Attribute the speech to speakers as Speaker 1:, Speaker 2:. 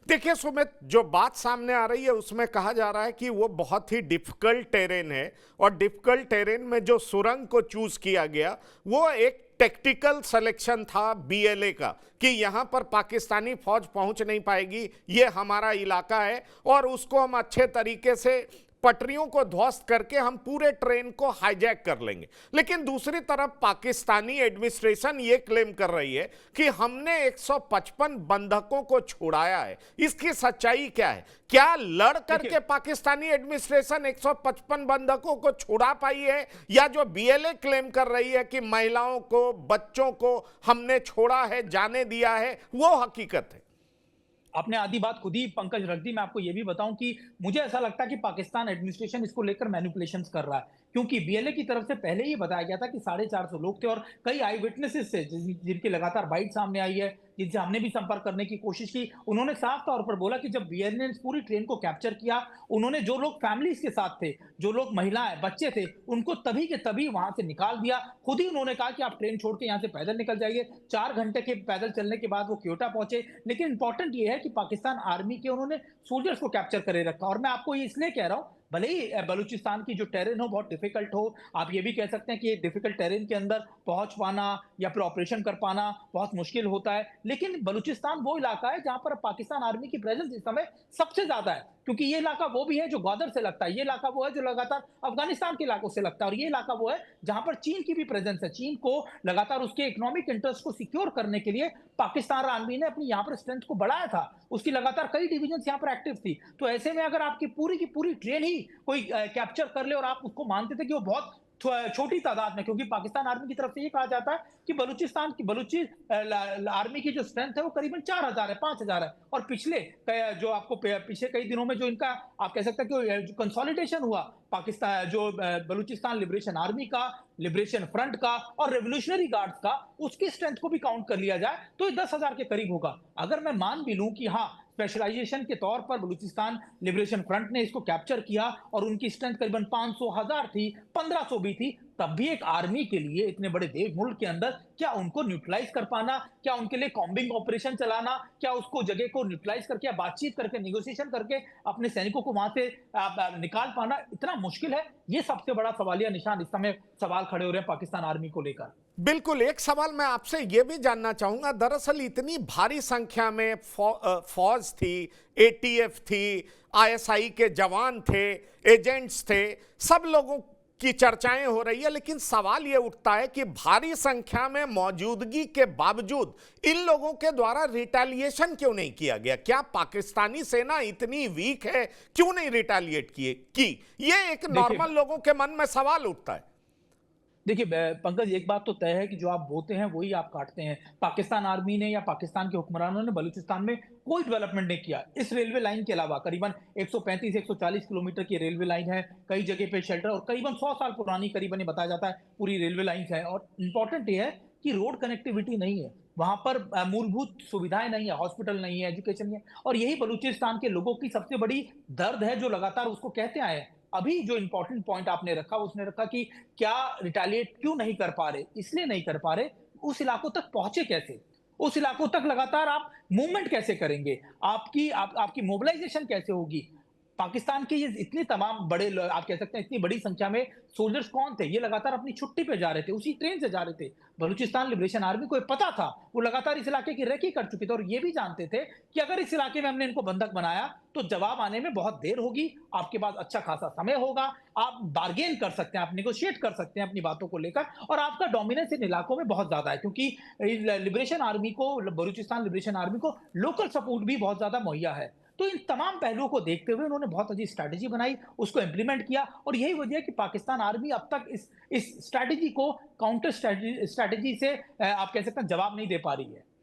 Speaker 1: देखिए सुमित, जो बात सामने आ रही है उसमें कहा जा रहा है कि वो बहुत ही डिफिकल्ट टेरेन है और डिफिकल्ट टेरेन में जो सुरंग को चूज किया गया वो एक टेक्टिकल सिलेक्शन था बीएलए का कि यहां पर पाकिस्तानी फौज पहुंच नहीं पाएगी, ये हमारा इलाका है और उसको हम अच्छे तरीके से पटरियों को ध्वस्त करके हम पूरे ट्रेन को हाईजैक कर लेंगे। लेकिन दूसरी तरफ पाकिस्तानी एडमिनिस्ट्रेशन ये क्लेम कर रही है कि हमने 155 बंधकों को छुड़ाया है। इसकी सच्चाई क्या है? क्या लड़
Speaker 2: देखिए,
Speaker 1: करके पाकिस्तानी एडमिनिस्ट्रेशन 155 बंधकों को छुड़ा पाई है, या जो बीएलए क्लेम कर रही है कि महिलाओं को, बच्चों को हमने छोड़ा है, जाने दिया है, वो हकीकत है?
Speaker 2: आपने आधी बात खुद ही पंकज रख दी। मैं आपको ये भी बताऊं कि मुझे ऐसा लगता है कि पाकिस्तान एडमिनिस्ट्रेशन इसको लेकर मैनिपुलेशंस कर रहा है, क्योंकि बीएलए की तरफ से पहले ही बताया गया था कि 450 लोग थे और कई आई विटनेसेस थे जिनकी लगातार बाइट सामने आई है, जिनसे हमने भी संपर्क करने की कोशिश की। उन्होंने साफ तौर पर बोला कि जब बीएलए ने पूरी ट्रेन को कैप्चर किया, उन्होंने जो लोग फैमिलीज के साथ थे, जो लोग महिलाएं, बच्चे थे, उनको तभी के तभी वहां से निकाल दिया। खुद ही उन्होंने कहा कि आप ट्रेन छोड़ के यहाँ से पैदल निकल जाइए। 4 घंटे के पैदल चलने के बाद वो क्योटा पहुंचे। लेकिन इंपॉर्टेंट ये है कि पाकिस्तान आर्मी के उन्होंने सोल्जर्स को कैप्चर करे रखा। और मैं आपको ये इसलिए कह रहा हूं, भले ही बलूचिस्तान की जो टेरेन हो बहुत डिफिकल्ट हो, आप ये भी कह सकते हैं कि डिफिकल्ट टेरेन के अंदर पहुंच पाना या फिर ऑपरेशन कर पाना बहुत मुश्किल होता है, लेकिन बलूचिस्तान वो इलाका है जहां पर पाकिस्तान आर्मी की प्रेजेंस इस समय सबसे ज्यादा है, क्योंकि ये इलाका वो भी है जो ग्वादर से लगता है, ये इलाका वो है जो लगातार अफगानिस्तान के इलाकों से लगता है, और ये इलाका वो है जहां पर चीन की भी प्रेजेंस है। चीन को लगातार उसके इकोनॉमिक इंटरेस्ट को सिक्योर करने के लिए पाकिस्तान आर्मी ने अपनी यहाँ पर स्ट्रेंथ को बढ़ाया था। उसकी लगातार कई डिवीजन यहाँ पर एक्टिव थी। तो ऐसे में अगर आपकी पूरी की पूरी ट्रेन ही कोई कैप्चर कर ले और आप उसको मानते थे कि वो बहुत छोटी तादाद में, क्योंकि पाकिस्तान आर्मी की तरफ से ये कहा जाता है कि बलूचिस्तान की बलूची आर्मी की जो स्ट्रेंथ है वो करीबन 4,000 है, 5,000 है। और पिछले जो आपको पिछले कई दिनों में जो इनका आप कह सकते हैं कि कंसोलिडेशन हुआ पाकिस्तान जो बलूचिस्तान लिबरेशन आर्मी का, लिबरेशन फ्रंट का और रेवोल्यूशनरी गार्ड्स का, उसकी स्ट्रेंथ को भी काउंट कर लिया जाए तो ये 10,000 के करीब होगा। अगर मैं मान भी लूं कि हाँ, स्पेशलाइजेशन के तौर पर बलूचिस्तान लिबरेशन फ्रंट ने इसको कैप्चर किया और उनकी स्ट्रेंथ करीबन 500 हजार थी, 1500 भी थी, तब भी एक आर्मी के लिए इतने बड़े देश मुल्क के अंदर क्या उनको न्यूट्रलाइज कर पाना, क्या उनके लिए कॉम्बिंग ऑपरेशन चलाना, क्या उसको जगह को न्यूट्रलाइज करके या बातचीत करके निगोशिएशन करके अपने सैनिकों को वहां से निकाल पाना इतना मुश्किल है। ये सबसे बड़ा सवालिया निशान इस समय सवाल खड़े हो रहे हैं पाकिस्तान आर्मी को लेकर।
Speaker 1: बिल्कुल, एक सवाल मैं आपसे यह भी जानना चाहूंगा। दरअसल इतनी भारी संख्या में फौज थी, एटीएफ थी, आईएसआई के जवान थे, एजेंट्स थे, सब लोगों की चर्चाएं हो रही है, लेकिन सवाल यह उठता है कि भारी संख्या में मौजूदगी के बावजूद इन लोगों के द्वारा रिटेलिएशन क्यों नहीं किया गया? क्या पाकिस्तानी सेना इतनी वीक है? क्यों नहीं रिटेलिएट की? यह एक
Speaker 2: देखिए
Speaker 1: नॉर्मल लोगों के मन में सवाल उठता है।
Speaker 2: देखिए पंकज, एक बात तो तय है कि जो आप बोते हैं वही आप काटते हैं। पाकिस्तान आर्मी ने या पाकिस्तान के हुक्मरानों ने बलूचिस्तान में कोई डेवलपमेंट नहीं किया। इस रेलवे लाइन के अलावा करीबन 135-140 किलोमीटर की रेलवे लाइन है, कई जगह पे शेल्टर, और करीबन 100 साल पुरानी करीबन ये बताया जाता है पूरी रेलवे लाइन है। और इंपॉर्टेंट ये है कि रोड कनेक्टिविटी नहीं है वहां पर, मूलभूत सुविधाएं नहीं है, हॉस्पिटल नहीं है, एजुकेशन नहीं है। और यही बलूचिस्तान के लोगों की सबसे बड़ी दर्द है, जो लगातार उसको कहते आए हैं। अभी जो इंपॉर्टेंट पॉइंट आपने रखा, उसने रखा कि क्या रिटेलिएट क्यों नहीं कर पा रहे? इसलिए नहीं कर पा रहे, उस इलाकों तक पहुंचे कैसे? उस इलाकों तक लगातार आप मूवमेंट कैसे करेंगे? आपकी मोबिलाइजेशन कैसे होगी? पाकिस्तान के ये इतने तमाम बड़े आप कह सकते हैं इतनी बड़ी संख्या में सोल्जर्स कौन थे? ये लगातार अपनी छुट्टी पे जा रहे थे, उसी ट्रेन से जा रहे थे। बलूचिस्तान लिबरेशन आर्मी को ये पता था, वो लगातार इस इलाके की रेकी कर चुके थे और ये भी जानते थे कि अगर इस इलाके में हमने इनको बंधक बनाया तो जवाब आने में बहुत देर होगी, आपके पास अच्छा खासा समय होगा, आप बार्गेन कर सकते हैं, आप नेगोशिएट कर सकते हैं अपनी बातों को लेकर, और आपका डोमिनेंस इन इलाकों में बहुत ज्यादा है, क्योंकि लिबरेशन आर्मी को, बलूचिस्तान लिबरेशन आर्मी को लोकल सपोर्ट भी बहुत ज्यादा मुहैया है। तो इन तमाम पहलुओं को देखते हुए उन्होंने बहुत अच्छी स्ट्रैटेजी बनाई, उसको इंप्लीमेंट किया, और यही वजह है कि पाकिस्तान आर्मी अब तक इस स्ट्रैटेजी को, काउंटर स्ट्रैटेजी से आप कह सकते हैं जवाब नहीं दे पा रही है।